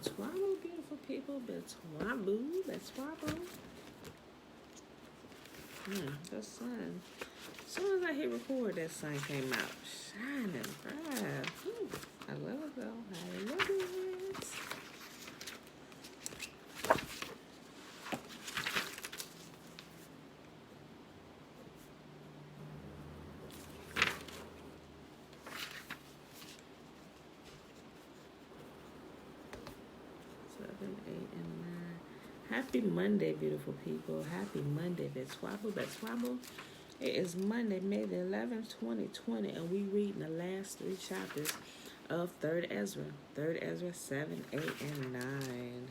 Betwabo, beautiful people. Betwabo. Betwabo. The sun. As soon as I hit record, that sun came out. Shining bright. I love it, though. I love it. Happy Monday, beautiful people. Happy Monday, Betwabo, Betwabo. It is Monday, May the 11th, 2020, and we reading the last 3 chapters of 3rd Ezra. 3rd Ezra 7, 8, and 9.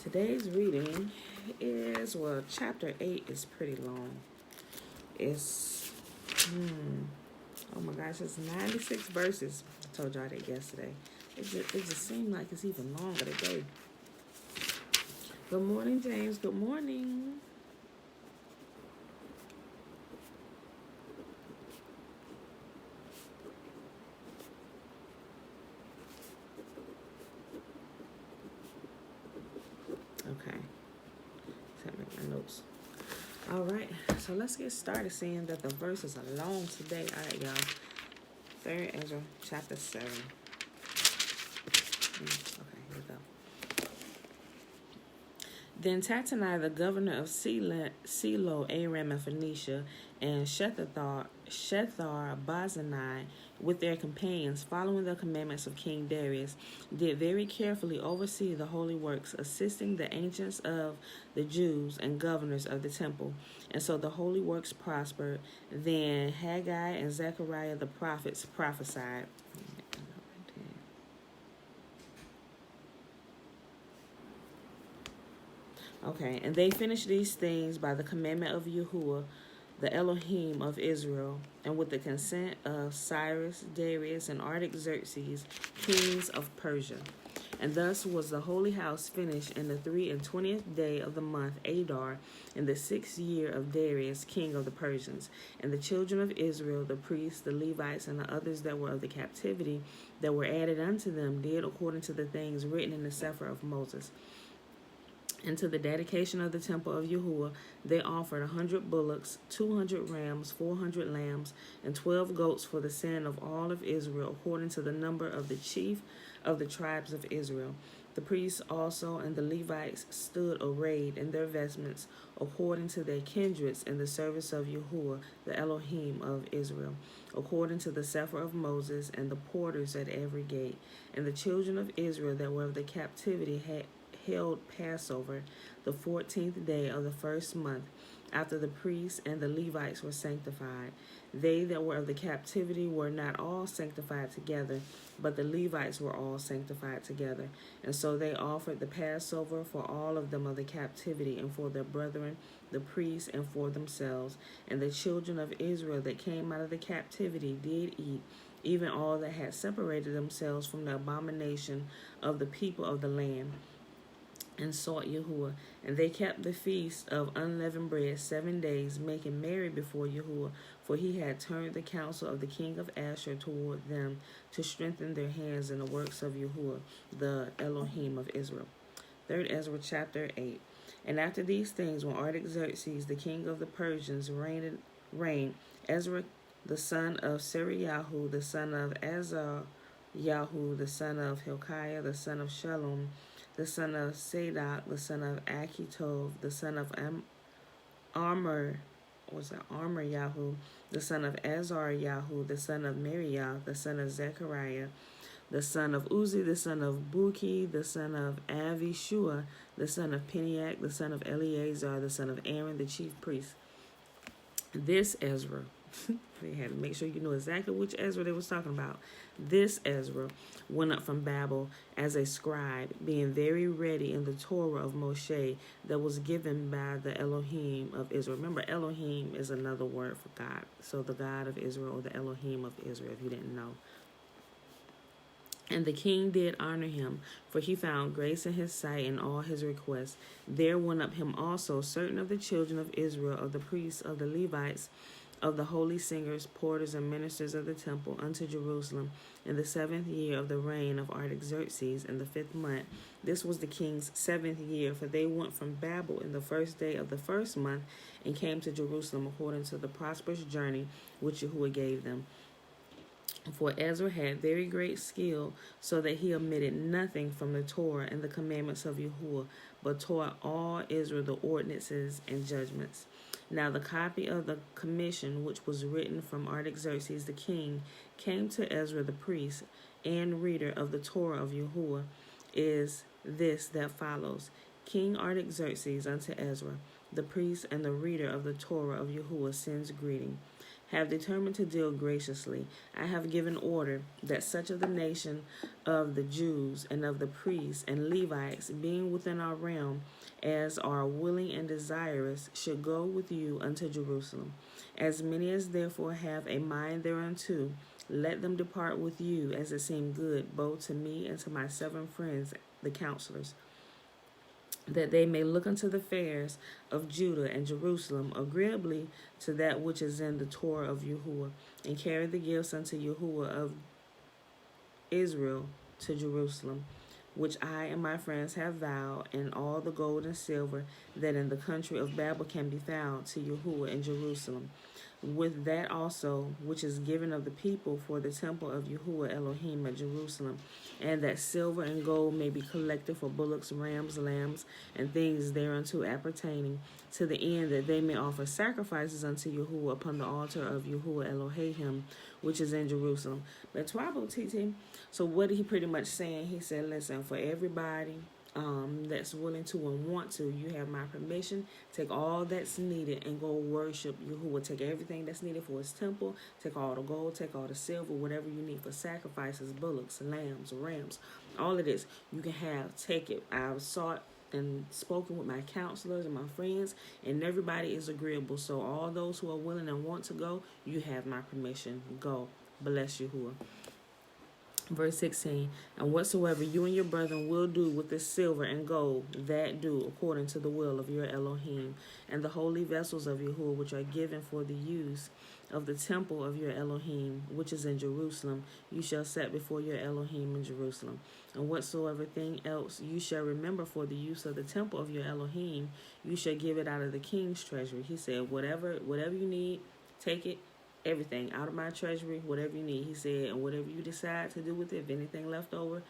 Today's reading is, well, chapter 8 is pretty long. It's, oh my gosh, it's 96 verses. I told y'all that yesterday. It just seemed like it's even longer today. Good morning, James. Good morning. Okay. Let's make my notes. All right. So let's get started, seeing that the verses are long today. All right, y'all. 3rd Ezra, chapter 7. Okay, here we go. Then Tattenai, the governor of Silo, Aram, and Phoenicia, and Shethar, Bazanai, with their companions, following the commandments of King Darius, did very carefully oversee the holy works, assisting the ancients of the Jews and governors of the temple. And so the holy works prospered. Then Haggai and Zechariah the prophets prophesied. Okay, and they finished these things by the commandment of Yahuwah, the Elohim of Israel, and with the consent of Cyrus, Darius, and Artaxerxes, kings of Persia. And thus was the holy house finished in the 23rd day of the month Adar, in the 6th year of Darius, king of the Persians. And the children of Israel, the priests, the Levites, and the others that were of the captivity that were added unto them, did according to the things written in the Sefer of Moses. And to the dedication of the temple of Yahuwah, they offered 100 bullocks, 200 rams, 400 lambs, and 12 goats for the sin of all of Israel, according to the number of the chief of the tribes of Israel. The priests also and the Levites stood arrayed in their vestments, according to their kindreds, in the service of Yahuwah, the Elohim of Israel, according to the Sefer of Moses, and the porters at every gate. And the children of Israel that were of the captivity held Passover the 14th day of the 1st month, after the priests and the Levites were sanctified. They that were of the captivity were not all sanctified together, but the Levites were all sanctified together. And so they offered the Passover for all of them of the captivity, and for their brethren, the priests, and for themselves. And the children of Israel that came out of the captivity did eat, even all that had separated themselves from the abomination of the people of the land, and sought Yahuwah. And they kept the feast of unleavened bread 7 days, making merry before Yahuwah, for he had turned the counsel of the king of Asher toward them, to strengthen their hands in the works of Yahuwah, the Elohim of Israel. 3rd Ezra chapter 8. And after these things, when Artaxerxes, the king of the Persians, reigned, Ezra the son of Sariyahu, the son of Azaryahu, the son of Hilkiah, the son of Shallum, the son of Sadok, the son of Achitov, the son of Amr Yahu, the son of Azaryahu, the son of Miriah, the son of Zechariah, the son of Uzi, the son of Buki, the son of Avishua, the son of Peniach, the son of Eleazar, the son of Aaron, the chief priest. This Ezra, they had to make sure you know exactly which Ezra they was talking about. This Ezra went up from Babel as a scribe, being very ready in the Torah of Moshe that was given by the Elohim of Israel. Remember, Elohim is another word for God. So the God of Israel, or the Elohim of Israel, if you didn't know. And the king did honor him, for he found grace in his sight in all his requests. There went up him also certain of the children of Israel, of the priests, of the Levites, of the holy singers, porters, and ministers of the temple unto Jerusalem in the 7th year of the reign of Artaxerxes in the 5th month. This was the king's 7th year, for they went from Babel in the 1st day of the 1st month and came to Jerusalem according to the prosperous journey which Yahuwah gave them. For Ezra had very great skill, so that he omitted nothing from the Torah and the commandments of Yahuwah, but taught all Israel the ordinances and judgments. Now the copy of the commission which was written from Artaxerxes the king came to Ezra the priest and reader of the Torah of Yahuwah is this that follows. King Artaxerxes unto Ezra, the priest and the reader of the Torah of Yahuwah, sends greeting. Have determined to deal graciously. I have given order that such of the nation of the Jews and of the priests and Levites, being within our realm, as are willing and desirous, should go with you unto Jerusalem. As many as therefore have a mind thereunto, let them depart with you as it seem good, both to me and to my 7 friends, the counselors, that they may look unto the fairs of Judah and Jerusalem agreeably to that which is in the Torah of Yahuwah, and carry the gifts unto Yahuwah of Israel to Jerusalem, which I and my friends have vowed, and all the gold and silver that in the country of Babel can be found to Yahuwah in Jerusalem, with that also which is given of the people for the temple of Yahuwah Elohim at Jerusalem, and that silver and gold may be collected for bullocks, rams, lambs, and things thereunto appertaining, to the end that they may offer sacrifices unto Yahuwah upon the altar of Yahuwah Elohim, which is in Jerusalem. But Twabo TT, so what he pretty much saying, he said, listen, for everybody that's willing to and want to, you have my permission. Take all that's needed and go worship Yahuwah. Take everything that's needed for his temple. Take all the gold, take all the silver, whatever you need for sacrifices, bullocks, lambs, rams, all of this you can have. Take it. I've sought and spoken with my counselors and my friends, and everybody is agreeable. So all those who are willing and want to go, you have my permission. Go. Bless Yahuwah. Verse 16, and whatsoever you and your brethren will do with the silver and gold, that do according to the will of your Elohim, and the holy vessels of Yahuwah, which are given for the use of the temple of your Elohim, which is in Jerusalem, you shall set before your Elohim in Jerusalem. And whatsoever thing else you shall remember for the use of the temple of your Elohim, you shall give it out of the king's treasury. He said, whatever you need, take it. Everything out of my treasury, whatever you need. He said, and whatever you decide to do with it, if anything left over,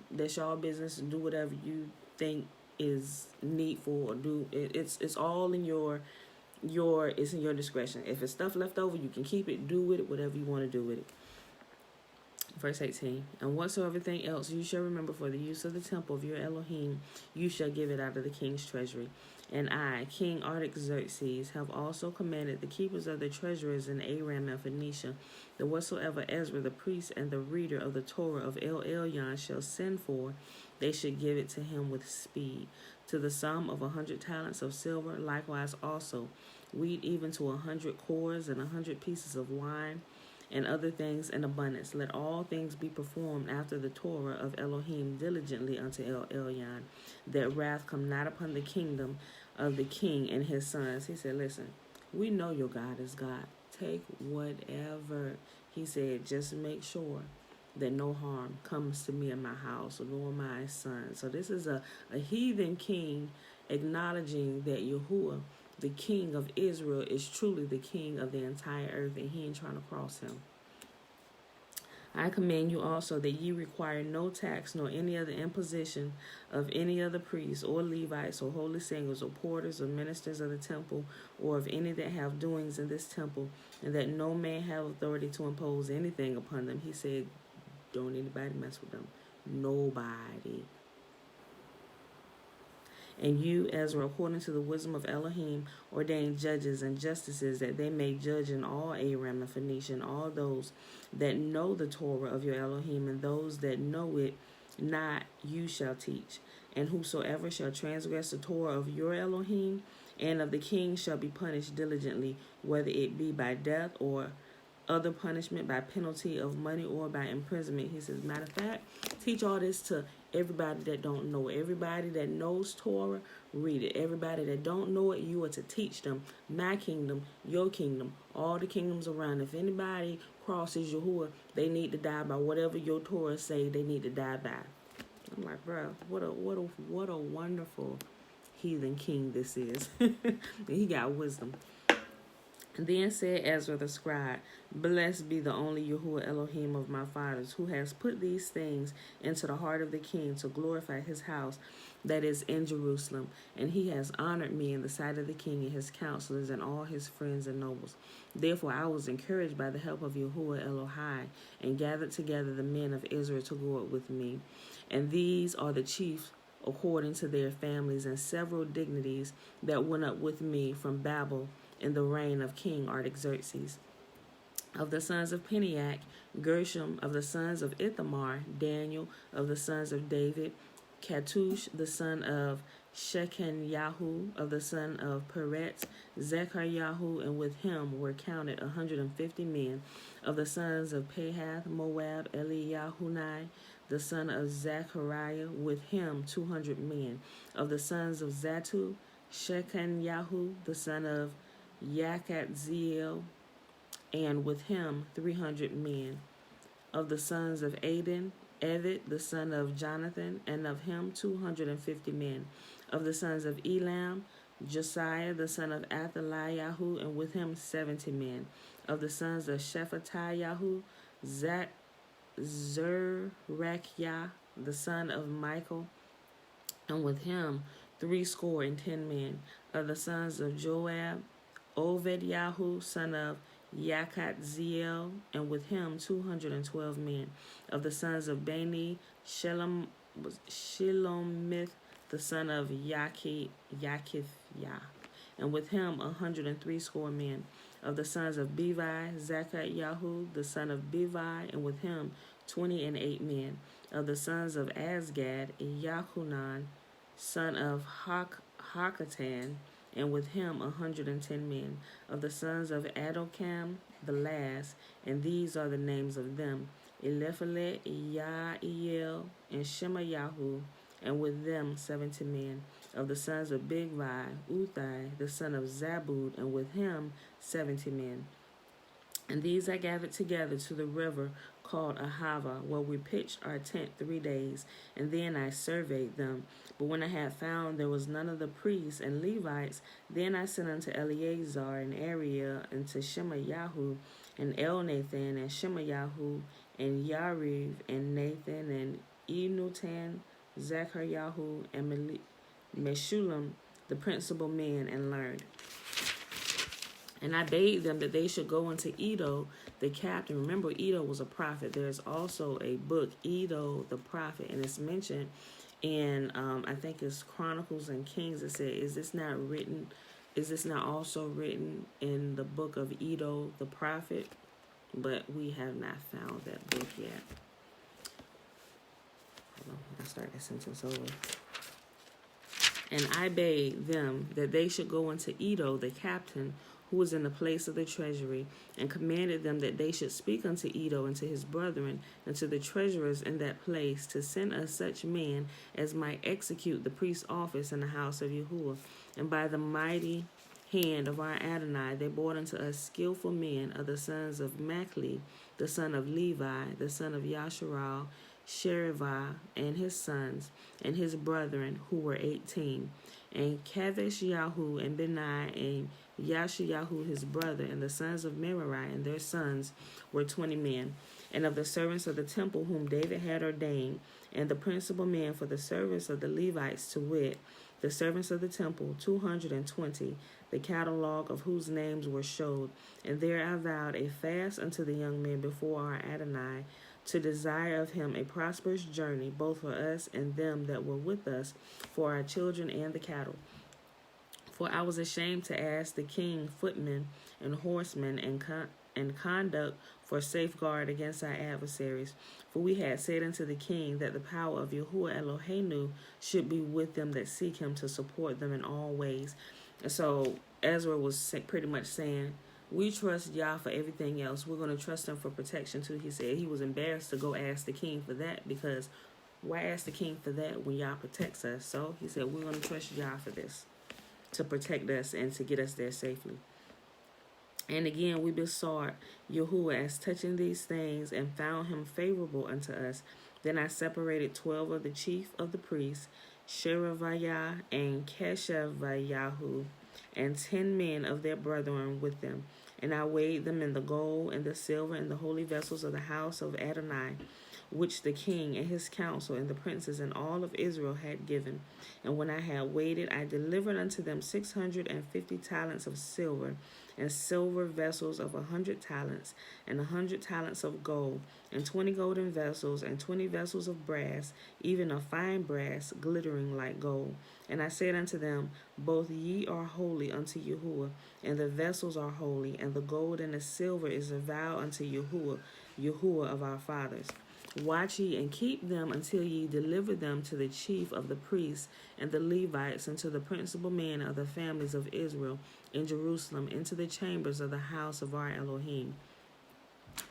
that's your business. Do whatever you think is needful, or do it. It's all in your it's in your discretion. If it's stuff left over, you can keep it. Do with it whatever you want to do with it. Verse 18, and whatsoever thing else you shall remember for the use of the temple of your Elohim, you shall give it out of the king's treasury. And I, King Artaxerxes, have also commanded the keepers of the treasurers in Aram and Phoenicia, that whatsoever Ezra the priest and the reader of the Torah of El Elyon shall send for, they should give it to him with speed, to the sum of 100 talents of silver, likewise also wheat even to 100 cores and 100 pieces of wine, and other things in abundance. Let all things be performed after the Torah of Elohim diligently unto El Elyon, that wrath come not upon the kingdom of the king and his sons. He said, listen, we know your God is God. Take whatever. He said, just make sure that no harm comes to me and my house, nor my son. So this is a heathen king acknowledging that Yahuwah, the king of Israel, is truly the king of the entire earth, and he ain't trying to cross him. I command you also that ye require no tax nor any other imposition of any other priests or Levites or holy singers or porters or ministers of the temple, or of any that have doings in this temple, and that no man have authority to impose anything upon them. He said, don't anybody mess with them. Nobody. And you, Ezra, according to the wisdom of Elohim, ordain judges and justices, that they may judge in all Aram and Phoenicia, and all those that know the Torah of your Elohim, and those that know it not you shall teach. And whosoever shall transgress the Torah of your Elohim and of the king shall be punished diligently, whether it be by death or other punishment, by penalty of money or by imprisonment. He says, matter of fact, teach all this to everybody that don't know it. Everybody that knows Torah, read it. Everybody that don't know it, you are to teach them. My kingdom, your kingdom, all the kingdoms around. If anybody crosses Yahuwah, they need to die by whatever your Torah say they need to die by. I'm like, bro, what a wonderful heathen king this is. He got wisdom. Then said Ezra the scribe, Blessed be the only Yahuwah Elohim of my fathers, who has put these things into the heart of the king to glorify his house that is in Jerusalem. And he has honored me in the sight of the king and his counselors and all his friends and nobles. Therefore I was encouraged by the help of Yahuwah Elohai, and gathered together the men of Israel to go up with me. And these are the chiefs according to their families, and several dignities that went up with me from Babel in the reign of King Artaxerxes. Of the sons of Peniach, Gershom. Of the sons of Ithamar, Daniel. Of the sons of David, Cattush, the son of Shechanyahu. Of the son of Peretz, Zechariah, and with him were counted 150 men. Of the sons of Pahath, Moab, Eliahunai, the son of Zechariah, with him 200 men. Of the sons of Zatu, Shechanyahu, the son of Yakatziel, and with him 300 men. Of the sons of Aden, Evid, the son of Jonathan, and of him 250 men. Of the sons of Elam, Josiah, the son of Athaliahu, and with him 70 men. Of the sons of Shephatiahu, Zerachiah, the son of Michael, and with him 70 men. Of the sons of Joab, Obed-Yahu, son of Yakatziel, and with him 212 men. Of the sons of Bani, Shelomith, the son of Yakithia, and with him 160 men. Of the sons of Bevi, Zechariah, the son of Bevi, and with him 28 men. Of the sons of Azgad, Yahunan, son of Hakatan, and with him 110 men. Of the sons of Adokam, the last, and these are the names of them, Eliphalet, Yael, and Shemayahu, and with them 70 men. Of the sons of Bigvai, Uthai, the son of Zabud, and with him 70 men. And these I gathered together to the river called Ahava, where we pitched our tent 3 days, and then I surveyed them. But when I had found there was none of the priests and Levites, then I sent unto Eleazar and Ariel, and to Shemayahu, and Elnathan, and Shemayahu, and Yariv, and Nathan, and Enutan, Zechariah, and Meshulam, the principal men, and learned. And I bade them that they should go unto Edo, the captain. Remember, Edo was a prophet. There's also a book, Edo the prophet, and it's mentioned in, I think it's Chronicles and Kings. It said, is this not also written in the book of Edo the prophet? But we have not found that book yet. Hold on, I'll start that sentence over. And I bade them that they should go unto Edo the captain, who was in the place of the treasury, and commanded them that they should speak unto Edo and to his brethren and to the treasurers in that place to send us such men as might execute the priest's office in the house of Yahuwah. And by the mighty hand of our Adonai they brought unto us skillful men of the sons of Machli, the son of Levi, the son of Yasharal, Shereviah, and his sons, and his brethren, who were 18, and Kadesh Yahu, and Benai, and Yashayahu his brother, and the sons of Merari, and their sons were 20 men. And of the servants of the temple whom David had ordained, and the principal men for the service of the Levites, to wit, the servants of the temple, 220, the catalogue of whose names were showed. And there I vowed a fast unto the young men before our Adonai, to desire of him a prosperous journey, both for us and them that were with us, for our children and the cattle. For I was ashamed to ask the king footmen and horsemen and conduct for safeguard against our adversaries. For we had said unto the king that the power of Yahuwah Eloheinu should be with them that seek him, to support them in all ways. And so Ezra was pretty much saying, we trust Yah for everything else. We're going to trust him for protection too. He said he was embarrassed to go ask the king for that, because Why ask the king for that when Yah protects us? So he said, we're going to trust Yah for this, to protect us and to get us there safely. And again, we besought Yahuwah as touching these things and found him favorable unto us. Then I separated 12 of the chief of the priests, Sherebiah and Keshevayahu, and 10 men of their brethren with them. And I weighed them in the gold and the silver and the holy vessels of the house of Adonai, which the king and his council and the princes and all of Israel had given. And when I had weighed it, I delivered unto them 650 talents of silver, and silver vessels of 100 talents, and 100 talents of gold, and 20 golden vessels, and 20 vessels of brass, even of fine brass, glittering like gold. And I said unto them, both ye are holy unto Yahuwah, and the vessels are holy, and the gold and the silver is a vow unto Yahuwah, Yahuwah of our fathers. Watch ye and keep them until ye deliver them to the chief of the priests and the Levites, and to the principal men of the families of Israel in Jerusalem, into the chambers of the house of our Elohim.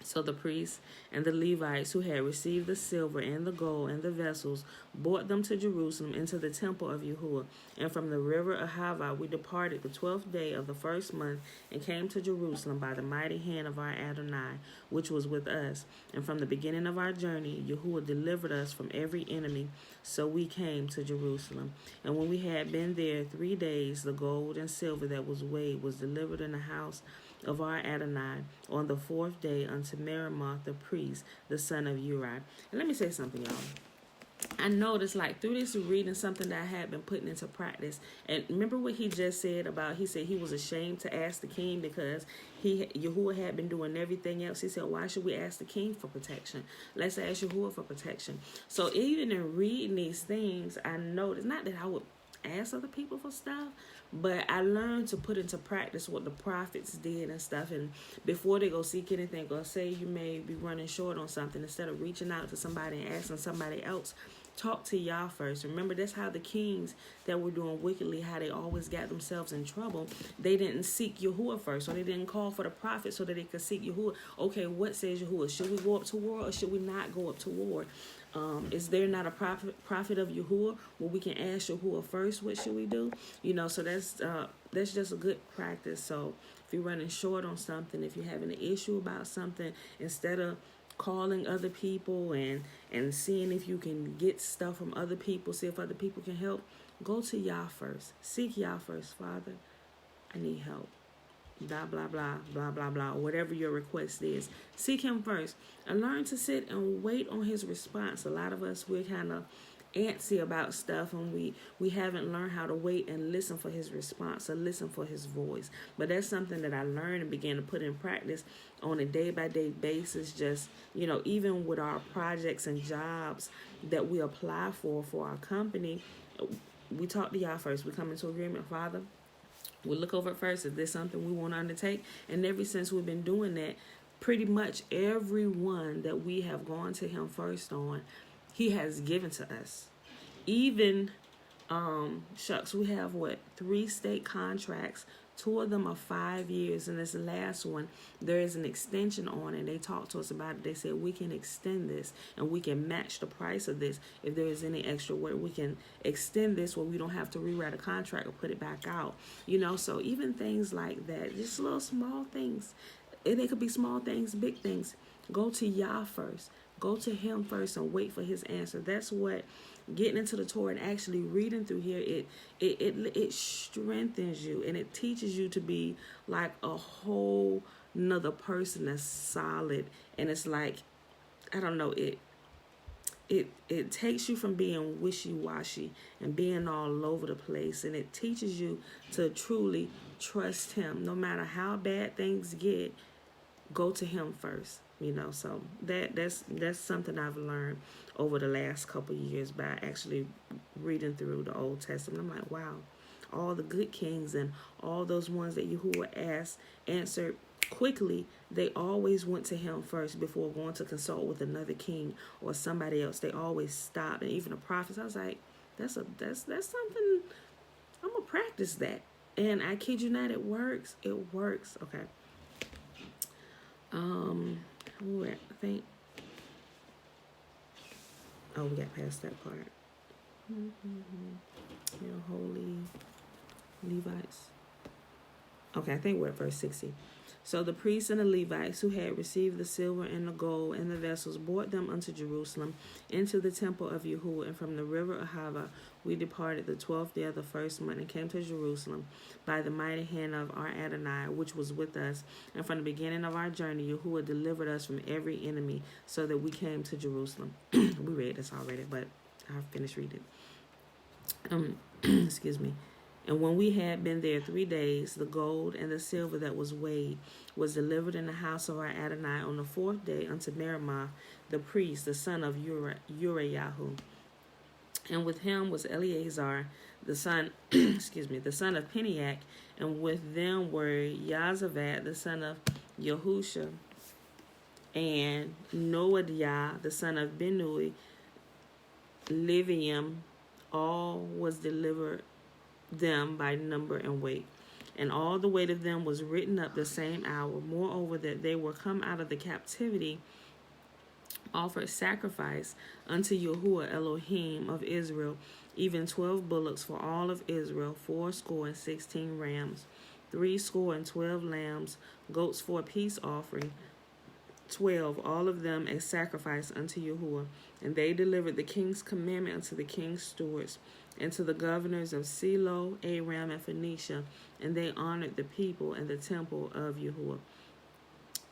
So the priests and the Levites who had received the silver and the gold and the vessels brought them to Jerusalem into the temple of Yahuwah. And from the river Ahava we departed the 12th day of the first month, and came to Jerusalem by the mighty hand of our Adonai, which was with us. And from the beginning of our journey Yahuwah delivered us from every enemy. So we came to Jerusalem. And when we had been there 3 days, the gold and silver that was weighed was delivered in the house of our Adonai on the 4th day unto Meremoth the priest, the son of Uri. And let me say something, y'all. I noticed, like, through this reading, something that I had been putting into practice. And remember what he just said about, he said he was ashamed to ask the king because Yahuwah had been doing everything else. He said, why should we ask the king for protection? Let's ask Yahuwah for protection. So even in reading these things, I noticed, not that I would ask other people for stuff, but I learned to put into practice what the prophets did and stuff. And before they go seek anything, or say you may be running short on something, instead of reaching out to somebody and asking somebody else, talk to Yah first. Remember, that's how the kings that were doing wickedly, how they always got themselves in trouble. They didn't seek Yahuwah first, or they didn't call for the prophet so that they could seek Yahuwah. Okay, what says Yahuwah? Should we go up to war, or should we not go up to war? Is there not a prophet of Yahuwah? Well, we can ask Yahuwah first. What should we do? So that's just a good practice. So if you're running short on something, if you're having an issue about something, instead of calling other people and seeing if you can get stuff from other people, see if other people can help, go to Yah first. Seek Yah first. Father, I need help. Blah, blah, blah, blah, blah, blah, whatever your request is. Seek him first and learn to sit and wait on his response. A lot of us, we're kind of antsy about stuff, and we haven't learned how to wait and listen for his response, or listen for his voice. But that's something that I learned and began to put in practice on a day-by-day basis. Just, even with our projects and jobs that we apply for our company, we talk to y'all first. We come into agreement, Father. We look over it first. Is this something we want to undertake? And ever since we've been doing that, pretty much everyone that we have gone to him first on, he has given to us. Even, we have 3 state contracts. 2 of them are 5 years, and this last one, there is an extension on it. They talked to us about it. They said we can extend this, and we can match the price of this. If there is any extra work, we can extend this where we don't have to rewrite a contract or put it back out. So even things like that, just little small things. They could be small things, big things. Go to Yah first. Go to him first and wait for his answer. That's what getting into the Torah and actually reading through here, it strengthens you, and it teaches you to be like a whole nother person that's solid. And it's like, I don't know, it takes you from being wishy-washy and being all over the place, and it teaches you to truly trust him. No matter how bad things get, go to him first. So that's something I've learned over the last couple of years by actually reading through the Old Testament. I'm like, wow, all the good kings and all those ones that Yahuwah answered quickly, they always went to him first before going to consult with another king or somebody else. They always stopped. And even the prophets, I was like, that's something, I'm gonna practice that. And I kid you not, it works. It works. Okay. I think Oh, we got past that part. Holy Levites. Okay, I think we're at verse 60. So the priests and the Levites who had received the silver and the gold and the vessels brought them unto Jerusalem into the temple of Yahuwah, and from the river Ahava we departed the 12th day of the first month and came to Jerusalem by the mighty hand of our Adonai, which was with us. And from the beginning of our journey, Yahuwah delivered us from every enemy, so that we came to Jerusalem. We read this already, but I'll finish reading. Excuse me. And when we had been there 3 days, the gold and the silver that was weighed was delivered in the house of our Adonai on the 4th day unto Meremoth, the priest, the son of Uriyahu. And with him was Eleazar, the son, the son of Peniach, and with them were Yazavat, the son of Yahusha, and Noadiah, the son of Benui, Livium. All was delivered them by number and weight, and all the weight of them was written up the same hour. Moreover, that they were come out of the captivity, offered sacrifice unto Yahuwah Elohim of Israel, even 12 bullocks for all of Israel, 16 rams, 12 lambs, goats for a peace offering, 12, all of them a sacrifice unto Yahuwah. And they delivered the king's commandment unto the king's stewards, and to the governors of Silo, Aram, and Phoenicia, and they honored the people and the temple of Yahuwah.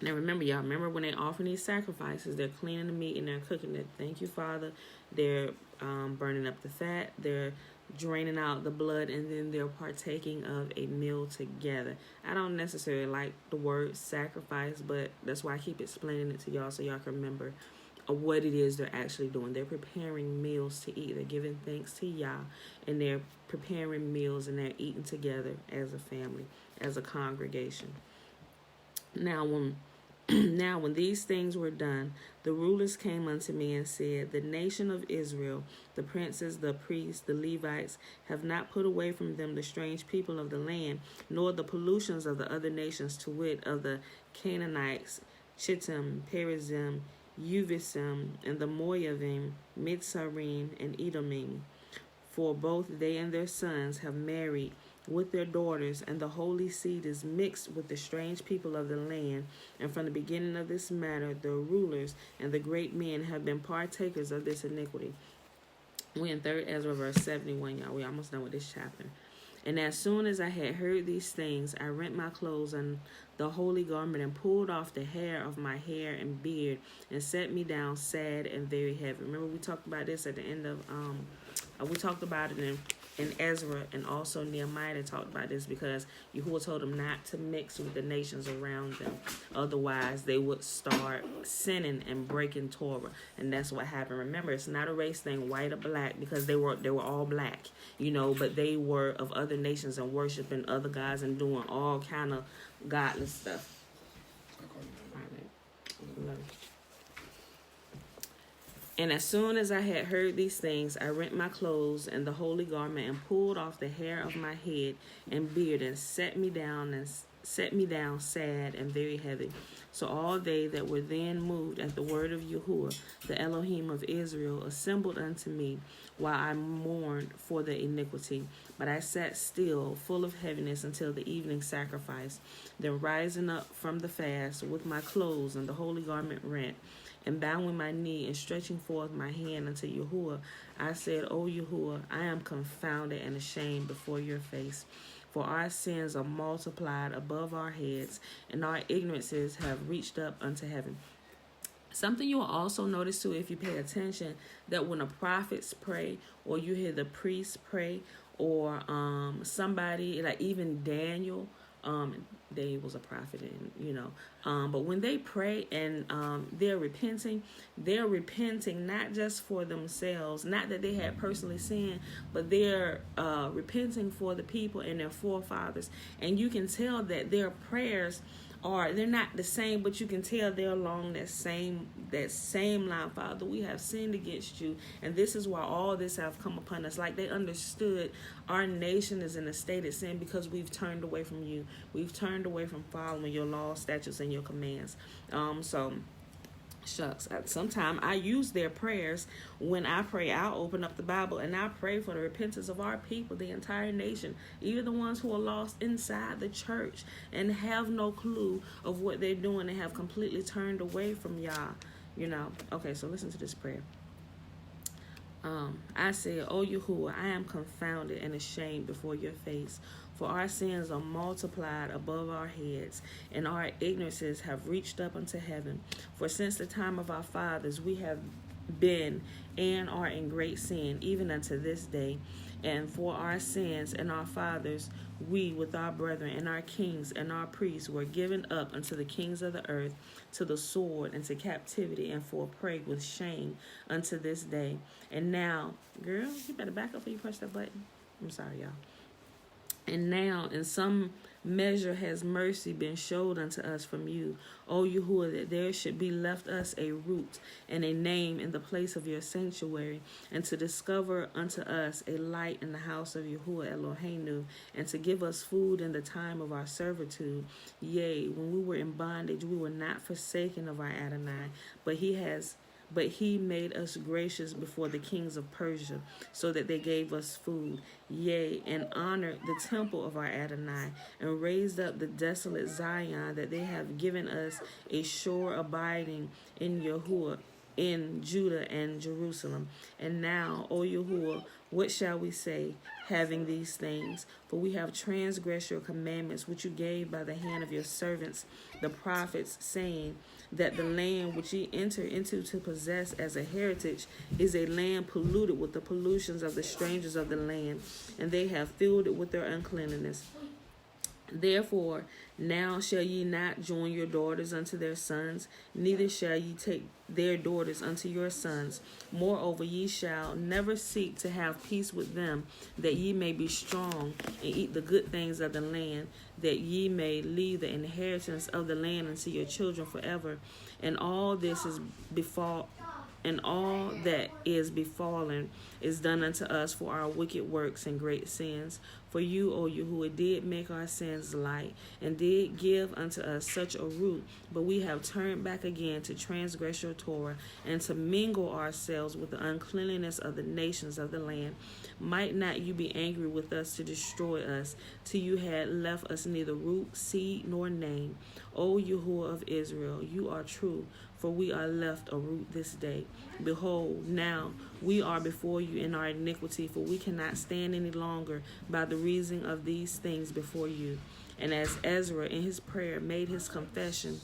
Now remember when they offer these sacrifices, they're cleaning the meat and they're cooking it. Thank you, Father. They're burning up the fat, they're draining out the blood, and then they're partaking of a meal together. I don't necessarily like the word sacrifice, but that's why I keep explaining it to y'all so y'all can remember what it is they're actually doing. They're preparing meals to eat. They're giving thanks to Yah, and they're preparing meals, and they're eating together as a family, as a congregation. Now when these things were done, the rulers came unto me and said, the nation of Israel, the princes, the priests, the Levites, have not put away from them the strange people of the land, nor the pollutions of the other nations, to wit, of the Canaanites, Chittim, Perizim, Uvisim, and the Moavim, Mitzrayim, and Edomim. For both they and their sons have married with their daughters, and the holy seed is mixed with the strange people of the land. And from the beginning of this matter, the rulers and the great men have been partakers of this iniquity. We in 3rd Ezra verse 71, y'all. We almost done with this chapter. And as soon as I had heard these things, I rent my clothes and the holy garment, and pulled off the hair of my hair and beard, and set me down sad and very heavy. Remember, we talked about this at the end of we talked about it in Ezra, and also Nehemiah talked about this, because Yahuwah told them not to mix with the nations around them. Otherwise, they would start sinning and breaking Torah. And that's what happened. Remember, it's not a race thing, white or black, because they were all black, but they were of other nations and worshiping other gods and doing all kind of godless stuff. And as soon as I had heard these things, I rent my clothes and the holy garment, and pulled off the hair of my head and beard, and set me down sad and very heavy. So all they that were then moved at the word of Yahuwah, the Elohim of Israel, assembled unto me, while I mourned for the iniquity. But I sat still, full of heaviness, until the evening sacrifice. Then rising up from the fast, with my clothes and the holy garment rent, and bowing my knee and stretching forth my hand unto Yahuwah, I said, O Yahuwah, I am confounded and ashamed before your face. For our sins are multiplied above our heads, and our ignorances have reached up unto heaven. Something you will also notice too, if you pay attention, that when the prophets pray, or you hear the priests pray, or somebody like even Daniel, Daniel was a prophet, and but when they pray and they're repenting not just for themselves, not that they had personally sinned, but they're repenting for the people and their forefathers. And you can tell that their prayers they're not the same, but you can tell they're along that same line. Father, we have sinned against you, and this is why all this have come upon us. Like they understood our nation is in a state of sin because we've turned away from you. We've turned away from following your laws, statutes, and your commands. So Shucks. Sometimes I use their prayers when I pray. I'll open up the Bible and I pray for the repentance of our people, the entire nation, even the ones who are lost inside the church and have no clue of what they're doing and have completely turned away from Yah. Okay, so listen to this prayer. I said, O Yahuwah, I am confounded and ashamed before your face, for our sins are multiplied above our heads, and our ignorances have reached up unto heaven. For since the time of our fathers we have been and are in great sin, even unto this day. And for our sins and our fathers, we with our brethren and our kings and our priests were given up unto the kings of the earth, to the sword and to captivity, and for a prey with shame unto this day. And now, girl, you better back up before you push that button. I'm sorry, y'all. And now, in some measure, has mercy been showed unto us from you, O Yahuwah, that there should be left us a root and a name in the place of your sanctuary, and to discover unto us a light in the house of Yahuwah Eloheinu, and to give us food in the time of our servitude. Yea, when we were in bondage, we were not forsaken of our Adonai, but he made us gracious before the kings of Persia, so that they gave us food, yea, and honored the temple of our Adonai, and raised up the desolate Zion, that they have given us a shore abiding in Yahuwah, in Judah and Jerusalem. And now, O Yahuwah, what shall we say, having these things? For we have transgressed your commandments, which you gave by the hand of your servants, the prophets, saying that the land which ye enter into to possess as a heritage is a land polluted with the pollutions of the strangers of the land, and they have filled it with their uncleanness. Therefore, now shall ye not join your daughters unto their sons, neither shall ye take their daughters unto your sons. Moreover, ye shall never seek to have peace with them, that ye may be strong and eat the good things of the land, that ye may leave the inheritance of the land unto your children forever. And all this is and all that is befallen is done unto us for our wicked works and great sins. For you, O Yahuwah, did make our sins light, and did give unto us such a root, but we have turned back again to transgress your Torah, and to mingle ourselves with the uncleanliness of the nations of the land. Might not you be angry with us to destroy us, till you had left us neither root, seed, nor name? O Yahuwah of Israel, you are true, for we are left a root this day. Behold, now we are before you in our iniquity, for we cannot stand any longer by the reason of these things before you. And as Ezra in his prayer made his confession,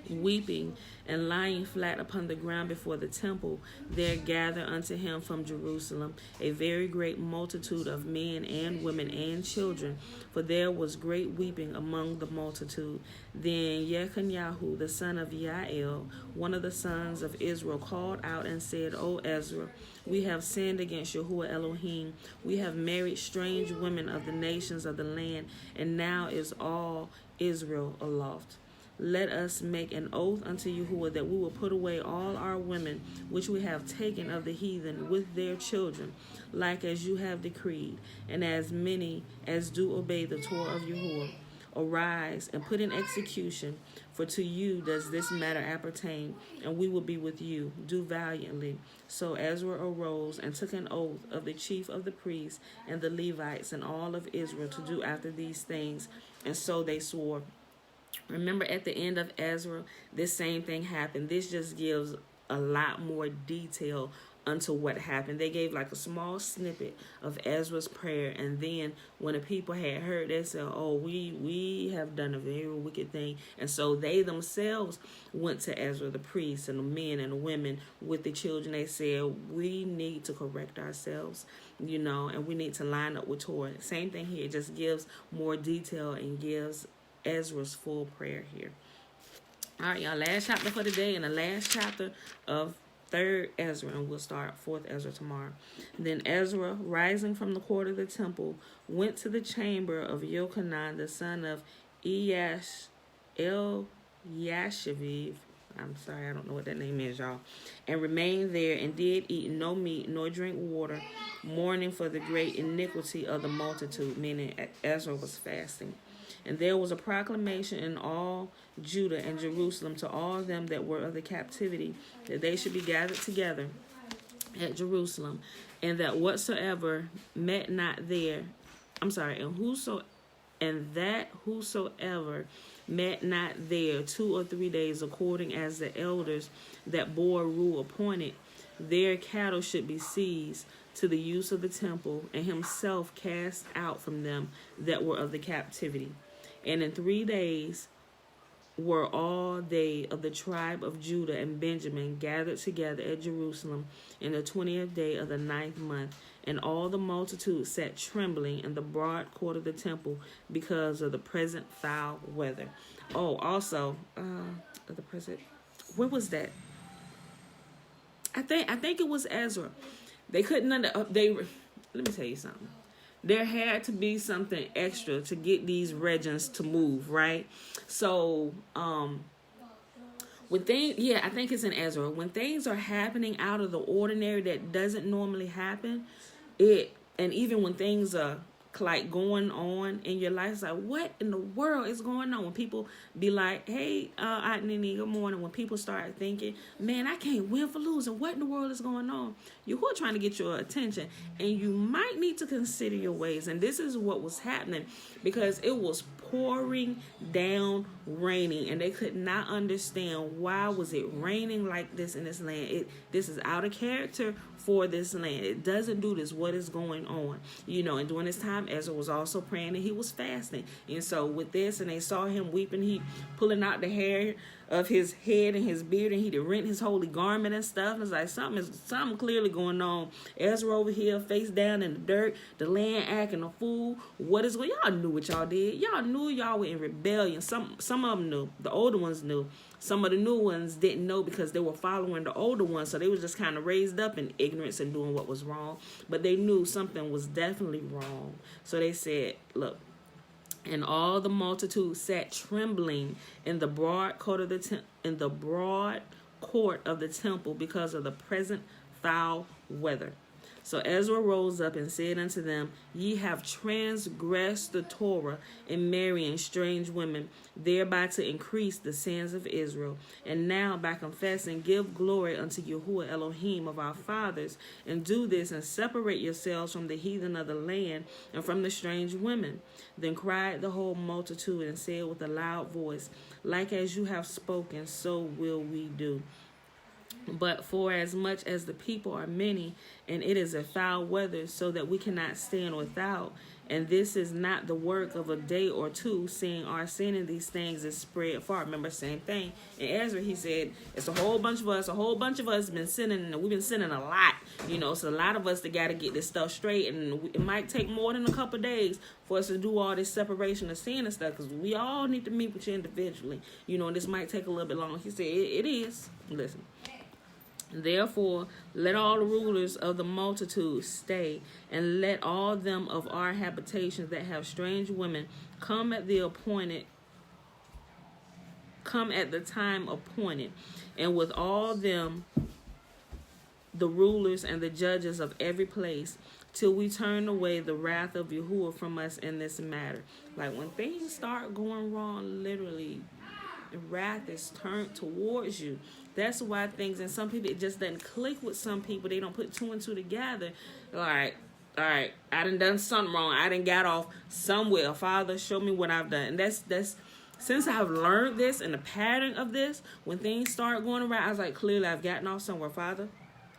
weeping and lying flat upon the ground before the temple, there gathered unto him from Jerusalem a very great multitude of men and women and children, for there was great weeping among the multitude. Then Yechanyahu, the son of Yael, one of the sons of Israel, called out and said, O Ezra, we have sinned against Yahuwah Elohim. We have married strange women of the nations of the land, and now is all Israel aloft. Let us make an oath unto Yahuwah that we will put away all our women which we have taken of the heathen with their children, like as you have decreed, and as many as do obey the Torah of Yahuwah. Arise and put in execution, for to you does this matter appertain, and we will be with you. Do valiantly. So Ezra arose and took an oath of the chief of the priests and the Levites and all of Israel to do after these things, and so they swore. Remember, at the end of Ezra, this same thing happened. This just gives a lot more detail unto what happened. They gave like a small snippet of Ezra's prayer, and then when the people had heard, they said, oh, we have done a very wicked thing. And so they themselves went to Ezra, the priest, and the men and the women with the children. They said, we need to correct ourselves, and we need to line up with Torah. Same thing here. It just gives more detail and gives Ezra's full prayer here. All right, y'all, last chapter for today, and the last chapter of 3rd Ezra, and we'll start 4th Ezra tomorrow. Then Ezra, rising from the court of the temple, went to the chamber of Yochanan, the son of Eliashiv. I'm sorry, I don't know what that name is, y'all. And remained there, and did eat no meat, nor drink water, mourning for the great iniquity of the multitude, meaning Ezra was fasting. And there was a proclamation in all Judah and Jerusalem to all them that were of the captivity, that they should be gathered together at Jerusalem, and that whatsoever met not there, and that whosoever met not there 2 or 3 days, according as the elders that bore rule appointed, their cattle should be seized to the use of the temple, and himself cast out from them that were of the captivity. And in 3 days were all they of the tribe of Judah and Benjamin gathered together at Jerusalem in the 20th day of the 9th month, and all the multitude sat trembling in the broad court of the temple because of the present foul weather. Oh, also, the present, where was that? I think it was Ezra. They couldn't let me tell you something. There had to be something extra to get these regions to move, right? So, when things, I think it's in Ezra. When things are happening out of the ordinary that doesn't normally happen, and even when things are like going on in your life, it's like, what in the world is going on? When people be like, hey, Aunt Nene, good morning. When people start thinking, man, I can't win for losing. What in the world is going on? You're trying to get your attention, and you might need to consider your ways. And this is what was happening, because it was pouring down, raining, and they could not understand why was it raining like this in this land. This is out of character for this land. It doesn't do this. What is going on? And during this time, Ezra was also praying and he was fasting. And so with this, and they saw him weeping, he pulling out the hair of his head and his beard, and he'd rent his holy garment and stuff. It's like something clearly going on. Ezra over here, face down in the dirt, the land acting a fool. What is going? Y'all knew what y'all did. Y'all knew y'all were in rebellion. Some of them knew. The older ones knew. Some of the new ones didn't know because they were following the older ones, so they was just kind of raised up in ignorance and doing what was wrong. But they knew something was definitely wrong. So they said, look. And all the multitude sat trembling in the broad court of the temple because of the present foul weather. So Ezra rose up and said unto them, Ye have transgressed the Torah in marrying strange women, thereby to increase the sins of Israel. And now by confessing, give glory unto Yahuwah Elohim of our fathers, and do this, and separate yourselves from the heathen of the land and from the strange women. Then cried the whole multitude and said with a loud voice, Like as you have spoken, so will we do. But for as much as the people are many, and it is a foul weather, so that we cannot stand without, and this is not the work of a day or two, seeing our sin in these things is spread far. Remember, same thing. In Ezra, he said, it's a whole bunch of us been sinning, and we've been sinning a lot, so a lot of us that got to get this stuff straight, and it might take more than a couple of days for us to do all this separation of sin and stuff, because we all need to meet with you individually, and this might take a little bit longer. He said, it is. Listen. Therefore, let all the rulers of the multitude stay, and let all them of our habitations that have strange women come at the time appointed, and with all them the rulers and the judges of every place, till we turn away the wrath of Yahuwah from us in this matter. Like when things start going wrong, literally, the wrath is turned towards you. That's why things, and some people, it just doesn't click with some people. They don't put 2 and 2 together. All right, I done something wrong. I done got off somewhere. Father, show me what I've done. And that's since I've learned this and the pattern of this, when things start going around, I was like, clearly I've gotten off somewhere. Father,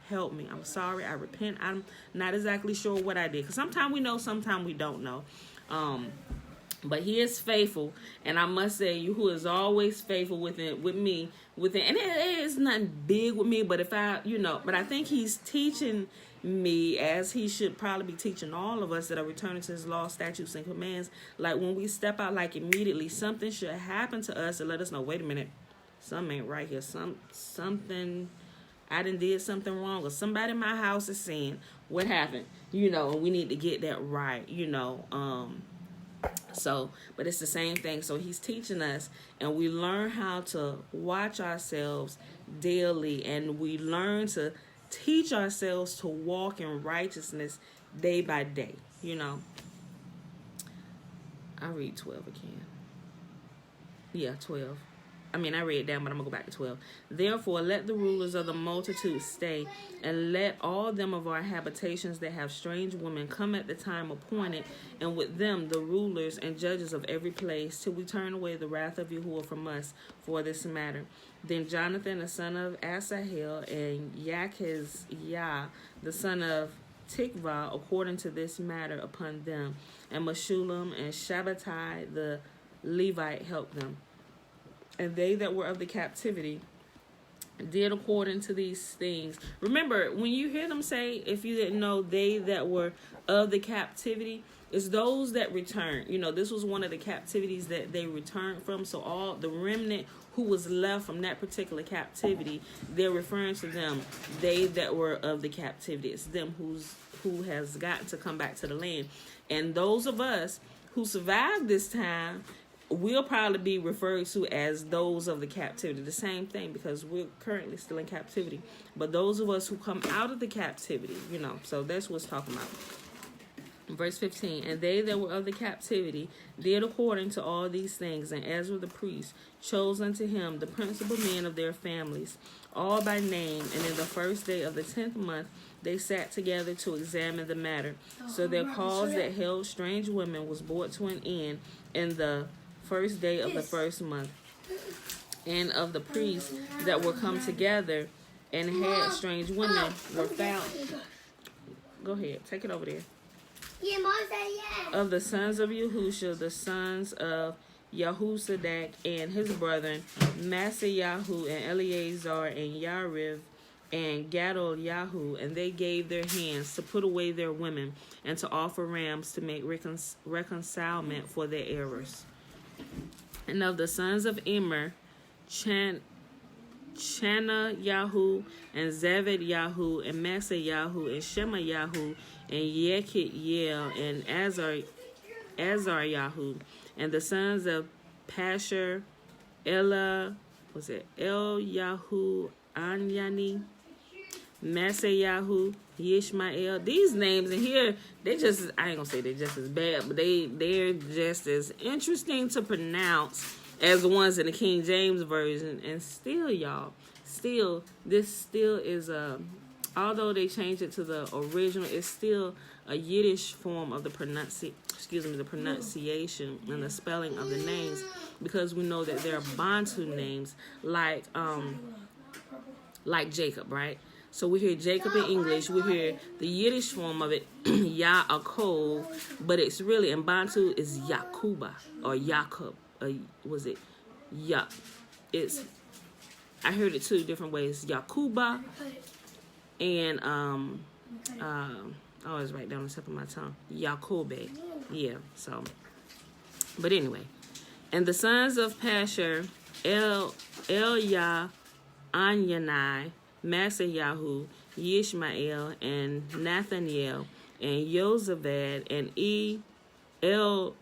help me. I'm sorry. I repent. I'm not exactly sure what I did. Because sometimes we know, sometimes we don't know. But he is faithful, and I must say, Yahuwah is always faithful with me, and it is nothing big with me, but but I think he's teaching me, as he should probably be teaching all of us that are returning to his law, statutes, and commands. Like when we step out, like immediately, something should happen to us to let us know, wait a minute, something ain't right here, something, I done did something wrong, or somebody in my house is saying, what happened, and we need to get that right, So, but it's the same thing. So he's teaching us, and we learn how to watch ourselves daily, and we learn to teach ourselves to walk in righteousness day by day. I'll read 12 again. Yeah, 12. I mean, I read it down, but I'm going to go back to 12. Therefore, let the rulers of the multitude stay, and let all them of our habitations that have strange women come at the time appointed, and with them the rulers and judges of every place, till we turn away the wrath of Yahuwah from us for this matter. Then Jonathan, the son of Asahel, and Yachizkiah, the son of Tikvah, according to this matter upon them, and Meshullam and Shabbatai the Levite helped them. And they that were of the captivity did according to these things. Remember, when you hear them say, if you didn't know, they that were of the captivity, it's those that returned. You know, this was one of the captivities that they returned from. So all the remnant who was left from that particular captivity, they're referring to them, they that were of the captivity. It's them who has got to come back to the land. And those of us who survived this time will probably be referred to as those of the captivity. The same thing, because we're currently still in captivity. But those of us who come out of the captivity, you know, so that's what's talking about. Verse 15, and they that were of the captivity did according to all these things, and Ezra the priest chose unto him the principal men of their families, all by name, and in the first day of the 10th month they sat together to examine the matter. So their cause that held strange women was brought to an end in the first day of the first month. And of the priests that were come together and had strange women were found. Go ahead, take it over there. Yeah, Mom said yes. Of the sons of Yahusha, the sons of Yahusadak and his brethren, Masayahu and Eleazar and Yariv and Gadol Yahu, and they gave their hands to put away their women and to offer rams to make reconcilement for their errors. And of the sons of Immer, Chana Yahu and Zaved Yahu and Masa Yahu and Shema Yahu and Yekit Yel and Azar Yahu, and the sons of Pasher, El Yahu Anyani, Masa Yahu, Yishmael. These names in here, they just, I ain't gonna say they're just as bad, but they're just as interesting to pronounce as the ones in the King James Version. And still, y'all, this still is although they changed it to the original, it's still a Yiddish form of the pronunciation and the spelling of the names, because we know that there are Bantu names like Jacob, right? So we hear Jacob in English, we hear the Yiddish form of it, Yaakov, but it's really in Bantu is Yakuba or Jacob. Was it it's, I heard it two different ways, Yakuba and I always write down on the tip of my tongue, Yakobe. Yeah, so, but anyway, and the sons of Pasher, Elya Anyanai, Masayahu, Yishmael, and Nathaniel, and Yozabad, and El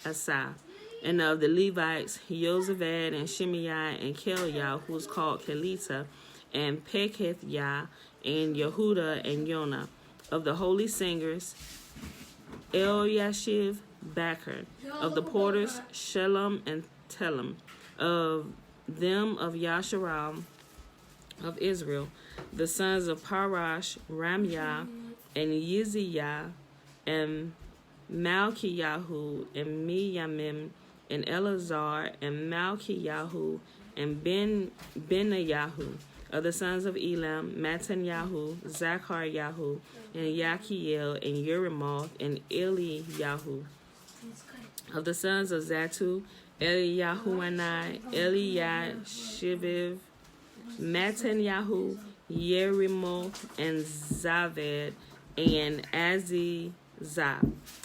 Asah. And of the Levites, Yozabad, and Shimei, and Keliah, who was called Kelita, and Pekethya, and Yehuda, and Yonah. Of the holy singers, Eliashiv, Bakar. Of the porters, Shalom and Telem. Of them of Yasharam of Israel, the sons of Parash, Ramyah, and Yiziyah, and Malkiyahu, and Miyamim, and Eleazar, and Malkiyahu, and Benayahu. Of the sons of Elam, Matanyahu, Zacharyahu, and Yachiel, and Yerimoth, and Eliyahu. Of the sons of Zatu, Eliyahuanai, Eliyashiviv, Matanyahu, Yerimoth, and Zaved, and Azizah.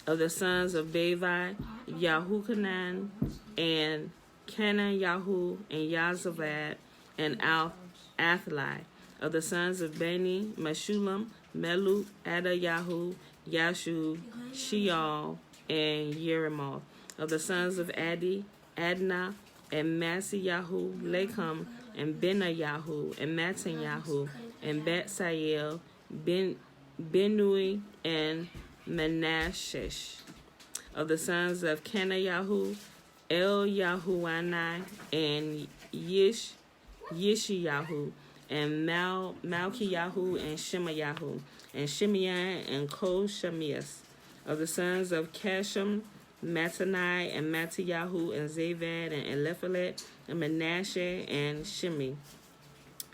Of the sons of Bevi, Yahukanan, and Canayahu, and Yazavad, and Athli. Of the sons of Beni, Meshullam, Meluk, Adayahu, Yashu, Sheol, and Yerimoth. Of the sons of Adi, Adna, and Masiyahu, Lakum, and Benayahu, and Matanyahu, and Betsael, Benui, and Menashesh. Of the sons of Canayahu, Yahuanai, and Yishiyahu, and Malkiyahu, and Shemayahu, and Shimeon, and Koshemias. Of the sons of Keshem, Mattanai, and Mattiyahu, and Zavad, and Eliphalet, and Manasseh, and Shimi.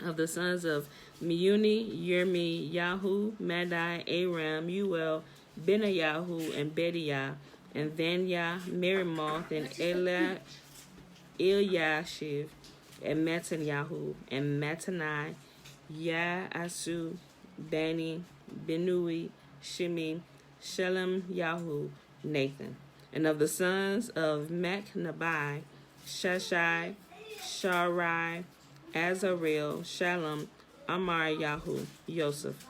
Of the sons of Meuni, Yermi, Yahu, Madai, Aram, Uel, Benayahu, and Bediah, and Vanya, Merimoth, and Eliashiv, and Mattanyahu, and Mattanai, Yaasu, Bani, Benui, Shimi, Shelem, Yahu, Nathan. And of the sons of Machnabai, Shashai, Sharai, Azarel, Shalom, Amar Yahu, Yosef.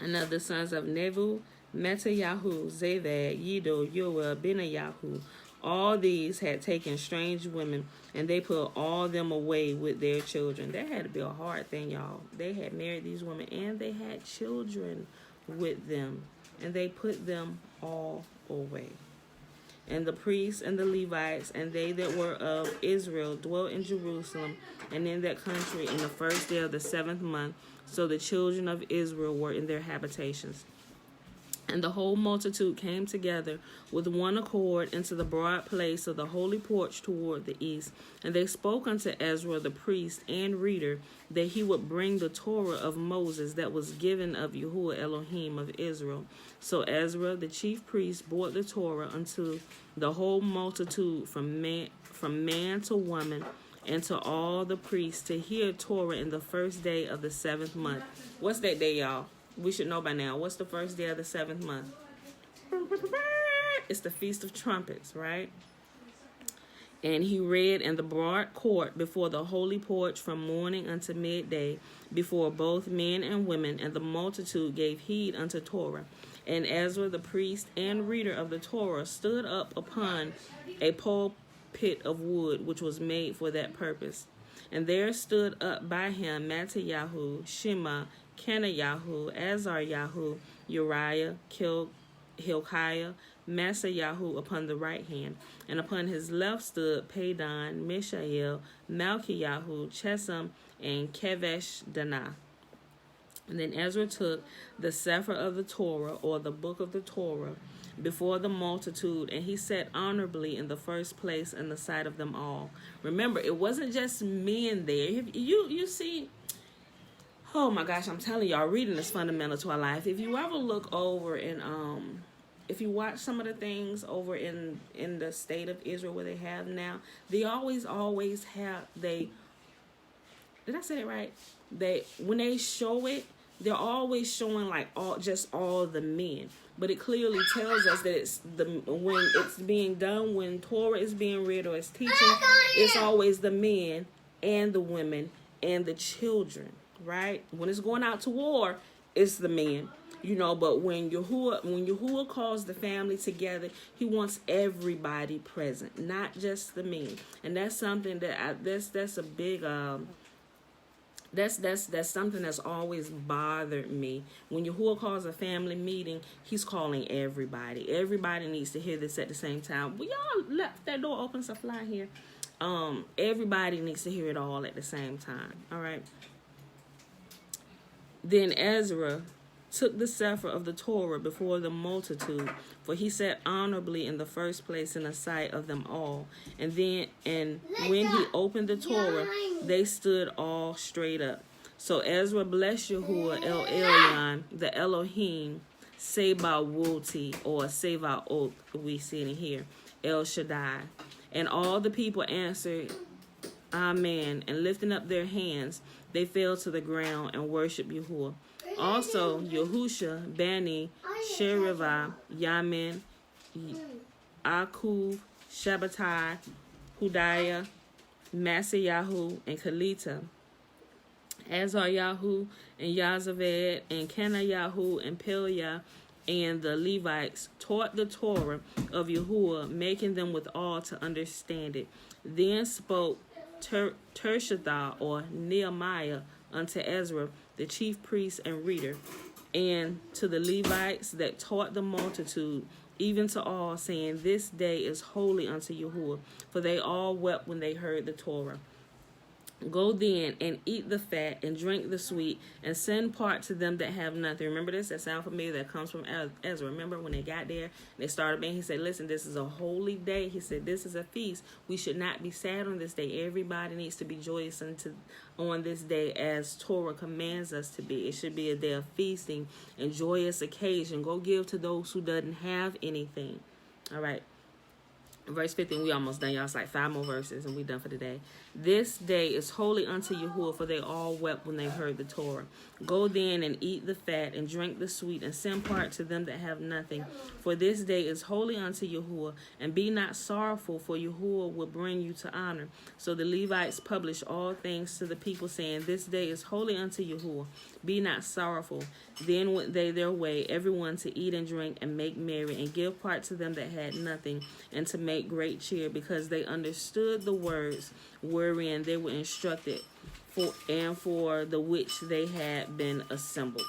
And of the sons of Nevu, Metayahu, Zavad, Yido, Yoel, Benayahu. All these had taken strange women, and they put all them away with their children. That had to be a hard thing, y'all. They had married these women, and they had children with them, and they put them all away. And the priests and the Levites and they that were of Israel dwelt in Jerusalem and in that country in the first day of the 7th month. So the children of Israel were in their habitations. And the whole multitude came together with one accord into the broad place of the holy porch toward the east. And they spoke unto Ezra the priest and reader that he would bring the Torah of Moses that was given of Yahuwah Elohim of Israel. So Ezra the chief priest brought the Torah unto the whole multitude from man to woman, and to all the priests to hear Torah in the first day of the 7th month. What's that day, y'all? We should know by now. What's the first day of the 7th month? It's the Feast of Trumpets, right? And he read in the broad court before the holy porch from morning unto midday, before both men and women, and the multitude gave heed unto Torah. And Ezra the priest and reader of the Torah stood up upon a pulpit of wood, which was made for that purpose. And there stood up by him Mattiyahu, Shema, Kenayahu, Azaryahu, Uriah, Hilkiah, Masayahu upon the right hand, and upon his left stood Padon, Mishael, Malkiyahu, Chesam, and Kevesh Danah. And then Ezra took the Sefer of the Torah, or the book of the Torah, before the multitude, and he sat honorably in the first place in the sight of them all. Remember, it wasn't just men there. You see, oh my gosh, I'm telling y'all, reading is fundamental to our life. If you ever look over and if you watch some of the things over in the state of Israel where they have now, they always have, did I say it right? When they show it, they're always showing like all the men. But it clearly tells us that when it's being done, when Torah is being read or it's teaching, it's always the men and the women and the children, right? When it's going out to war, it's the men, but when Yahuwah calls the family together, he wants everybody present, not just the men. And that's something that that's a big that's something that's always bothered me. When Yahuwah calls a family meeting, he's calling everybody. Everybody needs to hear this at the same time. Well, y'all left that door open, so fly here. Everybody needs to hear it all at the same time. All right. Then Ezra took the Sefer of the Torah before the multitude, for he sat honorably in the first place in the sight of them all. And when he opened the Torah, they stood all straight up. So Ezra blessed Yahuwah El Elyon, the Elohim, Sebawoti, or Sevaot, we see it here, El Shaddai. And all the people answered, Amen, and lifting up their hands, they fell to the ground and worshiped Yahuwah. Also, Yahusha, Bani, Sherivah, Yamin, Akuv, Shabbatai, Hudaiah, Masayahu, and Kalita, Azaryahu, and Yazaved, and Kenayahu, and Peliah, and the Levites taught the Torah of Yahuwah, making them with all to understand it. Then spoke Tershatha, or Nehemiah, unto Ezra, the chief priest and reader, and to the Levites that taught the multitude, even to all, saying, This day is holy unto Yahuwah. For they all wept when they heard the Torah. Go then and eat the fat and drink the sweet and send part to them that have nothing. Remember this? That sound familiar? That comes from Ezra. Remember when they got there, they started being, he said, listen, this is a holy day. He said, this is a feast. We should not be sad on this day. Everybody needs to be joyous on this day as Torah commands us to be. It should be a day of feasting and joyous occasion. Go give to those who doesn't have anything. All right. Verse 15, we almost done, y'all. It's like 5 more verses and we done for the day. This day is holy unto Yahuwah, for they all wept when they heard the Torah. Go then and eat the fat and drink the sweet and send part to them that have nothing. For this day is holy unto Yahuwah, and be not sorrowful, for Yahuwah will bring you to honor. So the Levites published all things to the people, saying, This day is holy unto Yahuwah. Be not sorrowful. Then went they their way, everyone to eat and drink and make merry, and give part to them that had nothing, and to make great cheer, because they understood the words wherein they were instructed, for the which they had been assembled.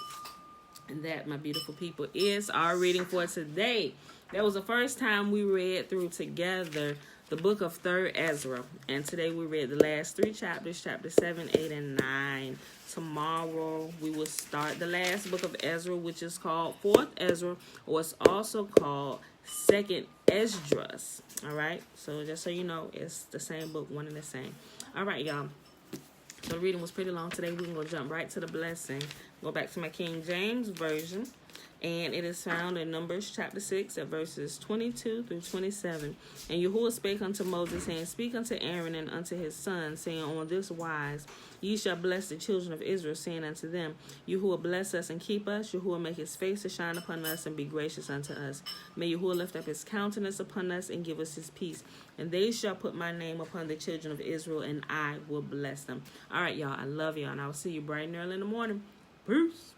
And that, my beautiful people, is our reading for today. That was the first time we read through together the book of 3rd Ezra. And today we read the last 3 chapters, chapters 7, 8, and 9. Tomorrow we will start the last book of Ezra, which is called 4th Ezra, or it's also called 2nd Esdras. All right? So just so you know, it's the same book, one and the same. All right, y'all. So the reading was pretty long today. We're going to jump right to the blessing. Go back to my King James Version. And it is found in Numbers chapter 6 at verses 22 through 27. And Yahuwah spake unto Moses, saying, Speak unto Aaron and unto his sons, saying, On this wise ye shall bless the children of Israel, saying unto them, Yahuwah bless us and keep us. Yahuwah make his face to shine upon us and be gracious unto us. May Yahuwah lift up his countenance upon us and give us his peace. And they shall put my name upon the children of Israel, and I will bless them. All right, y'all. I love y'all, and I will see you bright and early in the morning. Peace.